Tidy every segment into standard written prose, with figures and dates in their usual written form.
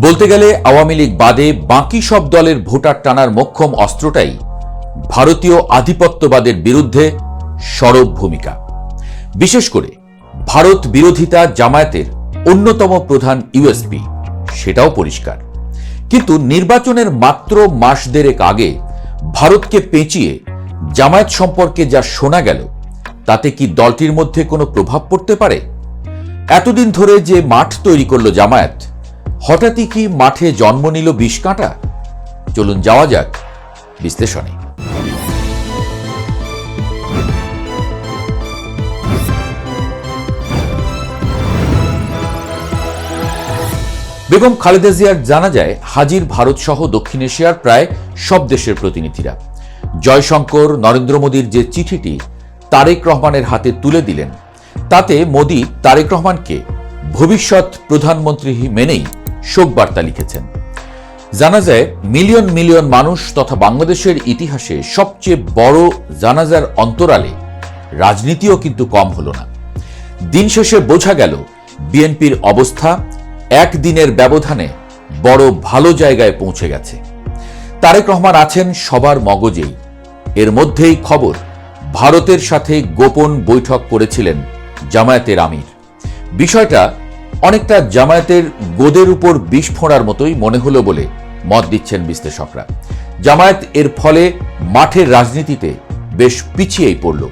বলতে গেলে আওয়ামী লীগ বাদে বাকি সব দলের ভোটার টানার মোক্ষম অস্ত্রটাই ভারতীয় আধিপত্যবাদের বিরুদ্ধে সরব ভূমিকা। বিশেষ করে ভারত বিরোধিতা জামায়াতের অন্যতম প্রধান ইউএসপি, সেটাও পরিষ্কার। কিন্তু নির্বাচনের মাত্র মাস দেড়েক আগে ভারতকে পেঁচিয়ে জামায়াত সম্পর্কে যা শোনা গেল, তাতে কি দলটির মধ্যে কোনো প্রভাব পড়তে পারে? এতদিন ধরে যে মাঠ তৈরি করল জামায়াত, হঠাৎই কি মাঠে জন্ম নিল বিষ কাঁটা? চলুন যাওয়া যাক বিশ্লেষণে। বেগম খালেদা জিয়ার জানাজায় হাজির ভারত সহ দক্ষিণ এশিয়ার প্রায় সব দেশের প্রতিনিধিরা। জয়শঙ্কর নরেন্দ্র মোদীর যে চিঠিটি তারেক রহমানের হাতে তুলে দিলেন, তাতে মোদী তারেক রহমানকে ভবিষ্যৎ প্রধানমন্ত্রী মেনেই শোকবার্তা লিখেছেন। জানাজায় মিলিয়ন মিলিয়ন মানুষ তথা বাংলাদেশের ইতিহাসে সবচেয়ে বড় জানাজার অন্তরালে রাজনীতিও কিন্তু কম হলো না। দিন শেষে বোঝা গেল বিএনপির অবস্থা একদিনের ব্যবধানে বড় ভালো জায়গায় পৌঁছে গেছে। তারেক রহমান আছেন সবার মগজেই। এর মধ্যেই খবর, ভারতের সাথে গোপন বৈঠক করেছিলেন জামায়াতের আমির। বিষয়টা অনেকটা জামায়াতের গোদের উপর বিষ ফোঁড়ার মতোই মনে হলো বলে মত দিচ্ছেন বিশ্লেষকরা। জামায়াত এর ফলে মাঠের রাজনীতিতে বেশ পিছিয়েই পড়ল।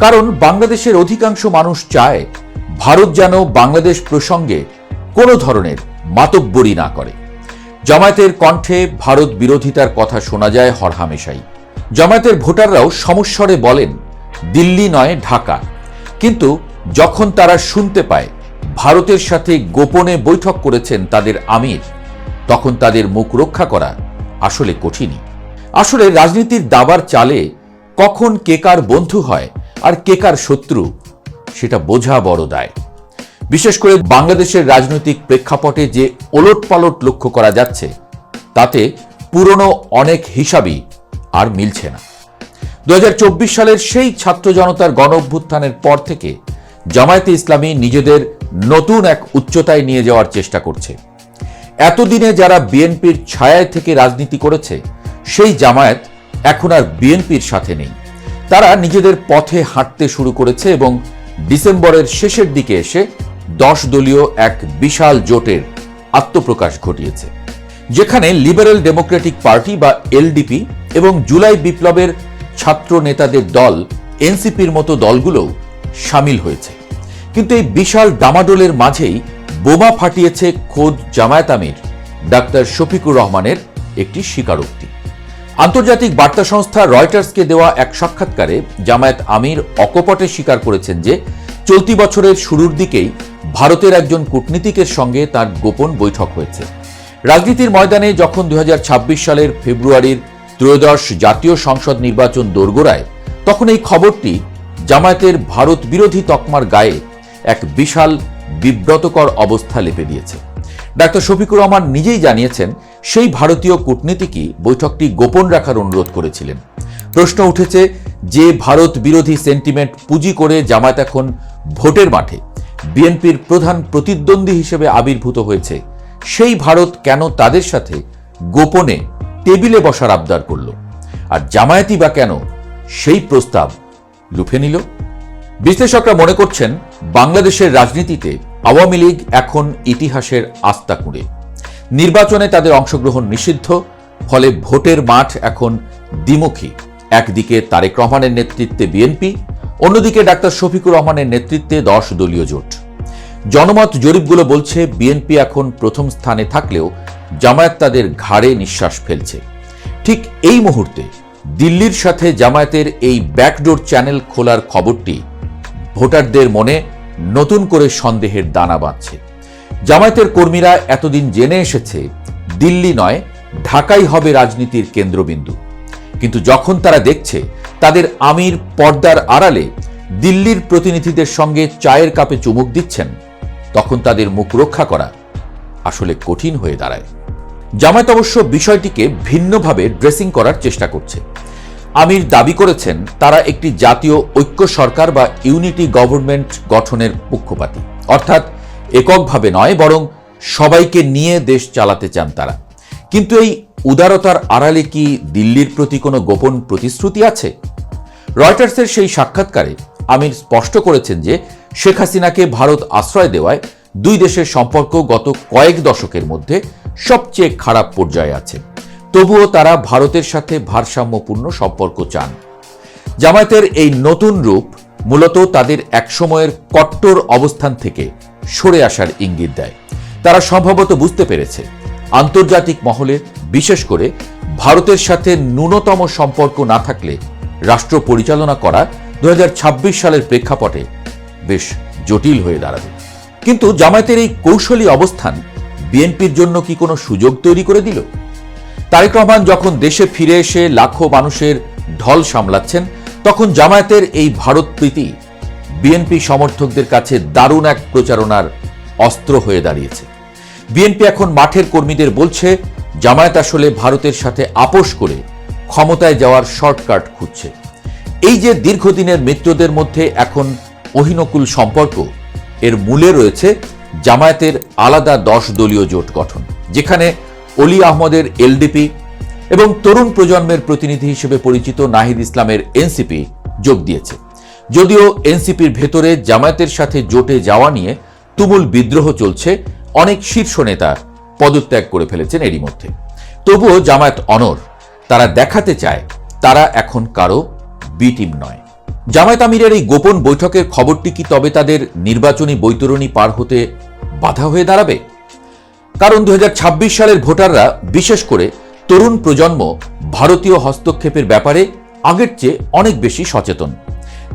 কারণ বাংলাদেশের অধিকাংশ মানুষ চায় ভারত যেন বাংলাদেশ প্রসঙ্গে কোনো ধরনের মাতব্বরি না করে। জামায়াতের কণ্ঠে ভারত বিরোধিতার কথা শোনা যায় হরহামেশাই। জামায়াতের ভোটাররাও সমস্বরে বলেন দিল্লি নয় ঢাকা। কিন্তু যখন তারা শুনতে পায় ভারতের সাথে গোপনে বৈঠক করেছেন তাদের আমির, তখন তাদের মুখ রক্ষা করা আসলে কঠিনই। আসলে রাজনীতির দাবার চালে কখন কে কার বন্ধু হয় আর কে কার শত্রু, সেটা বোঝা বড় দায়। বিশেষ করে বাংলাদেশের রাজনৈতিক প্রেক্ষাপটে যে ওলটপালট লক্ষ্য করা যাচ্ছে, তাতে পুরনো অনেক হিসাবই আর মিলছে না। 2024 সালের সেই ছাত্র জনতার গণ অভ্যুত্থানের পর থেকে জামায়াতে ইসলামী নিজেদের নতুন এক উচ্চতায় নিয়ে যাওয়ার চেষ্টা করছে। এতদিনে যারা বিএনপির ছায়ায় থেকে রাজনীতি করেছে, সেই জামায়াত এখন আর বিএনপির সাথে নেই। তারা নিজেদের পথে হাঁটতে শুরু করেছে এবং ডিসেম্বরের শেষের দিকে এসে 10 দলীয় এক বিশাল জোটের আত্মপ্রকাশ ঘটিয়েছে, যেখানে লিবারেল ডেমোক্রেটিক পার্টি বা এলডিপি এবং জুলাই বিপ্লবের ছাত্র নেতাদের দল এনসিপির মতো দলগুলোও সামিল হয়েছে। কিন্তু এই বিশাল ডামাডোলের মাঝেই বোমা ফাটিয়েছে খোদ জামায়াত আমির ডাক্তার শফিকুর রহমানের একটি স্বীকারোক্তি। আন্তর্জাতিক বার্তা সংস্থা রয়টার্সকে দেওয়া এক সাক্ষাৎকারে জামায়াত আমির অকপটে স্বীকার করেছেন যে চলতি বছরের শুরুর দিকেই ভারতের একজন কূটনীতিকের সঙ্গে তার গোপন বৈঠক হয়েছে। রাজনীতির ময়দানে যখন 2026 সালের ফেব্রুয়ারির 13শ জাতীয় সংসদ নির্বাচন দোরগোড়ায়, তখন এই খবরটি জামায়াতের ভারত বিরোধী তকমার গায়ে এক বিশাল বিব্রতকর অবস্থা লেপে দিয়েছে। ডাক্তার শফিকুর রহমান নিজেই জানিয়েছেন সেই ভারতীয় কূটনীতিকই বৈঠকটি গোপন রাখার অনুরোধ করেছিলেন। প্রশ্ন উঠেছে, যে ভারত বিরোধী সেন্টিমেন্ট পুঁজি করে জামায়াত এখন ভোটের মাঠে বিএনপির প্রধান প্রতিদ্বন্দ্বী হিসেবে আবির্ভূত হয়েছে, সেই ভারত কেন তাদের সাথে গোপনে টেবিলে বসার আবদার করল? আর জামায়াতই বা কেন সেই প্রস্তাব লুফে নিল? বিশ্লেষকরা মনে করছেন বাংলাদেশের রাজনীতিতে আওয়ামী লীগ এখন ইতিহাসের আস্থা কুঁড়ে। নির্বাচনে তাদের অংশগ্রহণ নিষিদ্ধ, ফলে ভোটের মাঠ এখন দ্বিমুখী। একদিকে তারেক রহমানের নেতৃত্বে বিএনপি, অন্যদিকে ডাক্তার শফিকুর রহমানের নেতৃত্বে 10 দলীয় জোট। জনমত জরিপগুলো বলছে বিএনপি এখন প্রথম স্থানে থাকলেও জামায়াত তাদের ঘাড়ে নিঃশ্বাস ফেলছে। ঠিক এই মুহূর্তে দিল্লির সাথে জামায়াতের এই ব্যাকডোর চ্যানেল খোলার খবরটি ভোটারদের মনে নতুন করে সন্দেহের দানা বাঁধছে। জামায়াতের কর্মীরা এতদিন জেনে এসেছে দিল্লি নয় ঢাকাই হবে রাজনীতির কেন্দ্রবিন্দু। কিন্তু যখন তারা দেখছে তাদের আমির পর্দার আড়ালে দিল্লির প্রতিনিধিদের সঙ্গে চায়ের কাপে চুমুক দিচ্ছেন, তখন তাদের মুখ রক্ষা করা আসলে কঠিন হয়ে দাঁড়ায়। জামায়াত অবশ্য বিষয়টিকে ভিন্নভাবে ড্রেসিং করার চেষ্টা করছে। আমির দাবি করেছেন তারা একটি জাতীয় ঐক্য সরকার বা ইউনিটি গভর্নমেন্ট গঠনের পক্ষপাতী, অর্থাৎ এককভাবে নয় বরং সবাইকে নিয়ে দেশ চালাতে চান তারা। কিন্তু এই উদারতার আড়ালে কি দিল্লির প্রতি কোনো গোপন প্রতিশ্রুতি আছে? রয়টার্সের সেই সাক্ষাৎকারে আমির স্পষ্ট করেছেন যে শেখ হাসিনাকে ভারত আশ্রয় দেওয়ায় দুই দেশের সম্পর্ক গত কয়েক দশকের মধ্যে সবচেয়ে খারাপ পর্যায়ে আছে। তবুও তারা ভারতের সাথে ভারসাম্যপূর্ণ সম্পর্ক চান। জামায়াতের এই নতুন রূপ মূলত তাদের একসময়ের কট্টর অবস্থান থেকে সরে আসার ইঙ্গিত দেয়। তারা সম্ভবত বুঝতে পেরেছে আন্তর্জাতিক মহলে, বিশেষ করে ভারতের সাথে ন্যূনতম সম্পর্ক না থাকলে রাষ্ট্র পরিচালনা করা 2026 সালের প্রেক্ষাপটে বেশ জটিল হয়ে দাঁড়াবে। কিন্তু জামায়াতের এই কৌশলী অবস্থান বিএনপির জন্য কি কোনো সুযোগ তৈরি করে দিল? তারেক রহমান যখন দেশে ফিরে এসে লাখো মানুষের ঢল সামলাচ্ছেন, তখন জামায়াতের এই ভারত প্রীতি বিএনপি সমর্থকদের কাছে দারুণ এক প্রচারণার অস্ত্র হয়ে দাঁড়িয়েছে। বিএনপি এখন মাঠের কর্মীদের বলছে জামায়াত আসলে ভারতের সাথে আপোষ করে ক্ষমতায় যাওয়ার শর্টকাট খুঁজছে। এই যে দীর্ঘদিনের মিত্রদের মধ্যে এখন অহিনকুল সম্পর্ক, এর মূলে রয়েছে জামায়াতের আলাদা 10 দলীয় জোট গঠন, যেখানে অলি আহমদের এলডিপি এবং তরুণ প্রজন্মের প্রতিনিধি হিসেবে পরিচিত নাহিদ ইসলামের এনসিপি যোগ দিয়েছে। যদিও এনসিপির ভেতরে জামায়াতের সাথে জোটে যাওয়া নিয়ে তুমুল বিদ্রোহ চলছে, অনেক শীর্ষ নেতা পদত্যাগ করে ফেলেছেন এরই মধ্যে। তবুও জামায়াত অনড়, তারা দেখাতে চায় তারা এখন কারো বি টিম নয়। জামায়াত আমিরের এই গোপন বৈঠকের খবরটি কি তবে তাদের নির্বাচনী বৈতরণী পার হতে বাধা হয়ে দাঁড়াবে? কারণ 2026 সালের ভোটাররা, বিশেষ করে তরুণ প্রজন্ম, ভারতীয় হস্তক্ষেপের ব্যাপারে আগের চেয়ে অনেক বেশি সচেতন।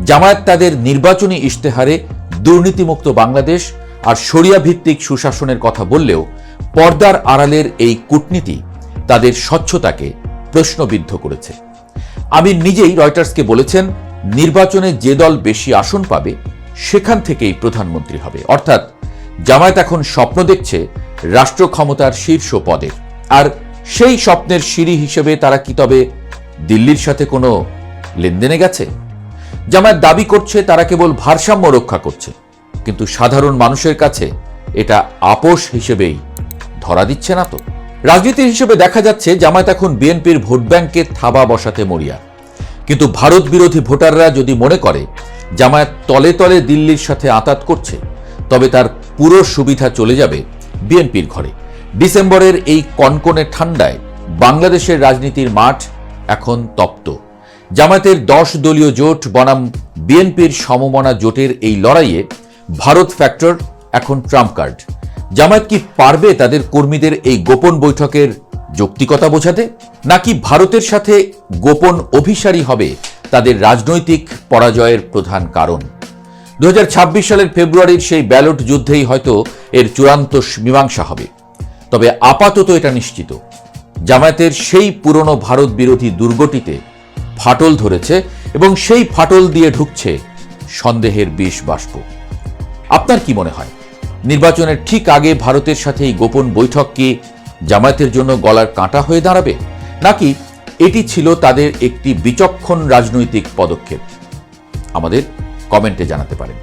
জামায়াত তাদের নির্বাচনী ইশতেহারে দুর্নীতিমুক্ত বাংলাদেশ আর শরিয়া ভিত্তিক সুশাসনের কথা বললেও পর্দার আড়ালের এই কূটনীতি তাদের স্বচ্ছতাকে প্রশ্নবিদ্ধ করেছে। আমির নিজেই রয়টার্সকে বলেছেন, নির্বাচনে যে দল বেশি আসন পাবে সেখান থেকেই প্রধানমন্ত্রী হবে। অর্থাৎ জামায়াত এখন স্বপ্ন দেখছে রাষ্ট্র ক্ষমতার শীর্ষ পদের। আর সেই স্বপ্নের সিঁড়ি হিসেবে তারা কি তবে দিল্লির সাথে কোনো লেনদেনে গেছে? জামায়াত দাবি করছে তারা কেবল ভারসাম্য রক্ষা করছে, কিন্তু সাধারণ মানুষের কাছে এটা আপোষ হিসেবেই ধরা দিচ্ছে না তো। রাজনীতির হিসেবে দেখা যাচ্ছে জামায়াত এখন বিএনপির ভোট ব্যাংকে থাবা বসাতে মরিয়া। কিন্তু ভারত বিরোধী ভোটাররা যদি মনে করে জামায়াত তলে তলে দিল্লির সাথে আঁতাত করছে, তবে তার পুরো সুবিধা চলে যাবে বিএনপির ঘরে। ডিসেম্বরের এই কনকনে ঠান্ডায় বাংলাদেশের রাজনীতির মাঠ এখন তপ্ত। জামায়াতের 10 দলীয় জোট বনাম বিএনপির সমমনা জোটের এই লড়াইয়ে ভারত ফ্যাক্টর এখন ট্রাম্প কার্ড। জামায়াত কি পারবে তাদের কর্মীদের এই গোপন বৈঠকের যৌক্তিকতা বোঝাতে, নাকি ভারতের সাথে গোপন অভিসারী হবে তাদের রাজনৈতিক পরাজয়ের প্রধান কারণ? 2026 সালের ফেব্রুয়ারির সেই ব্যালট যুদ্ধেই হয়তো এর চূড়ান্ত মীমাংসা হবে। তবে আপাতত এটা নিশ্চিত, জামায়াতের সেই পুরনো ভারত বিরোধী দুর্গটিতে ফাটল ধরেছে এবং সেই ফাটল দিয়ে ঢুকছে সন্দেহের বিষ বাষ্প। আপনার কি মনে হয়, নির্বাচনের ঠিক আগে ভারতের সাথে এই গোপন বৈঠক কি জামায়াতের জন্য গলার কাঁটা হয়ে দাঁড়াবে, নাকি এটি ছিল তাদের একটি বিচক্ষণ রাজনৈতিক পদক্ষেপ? আমাদের কমেন্টে জানাতে পারেন।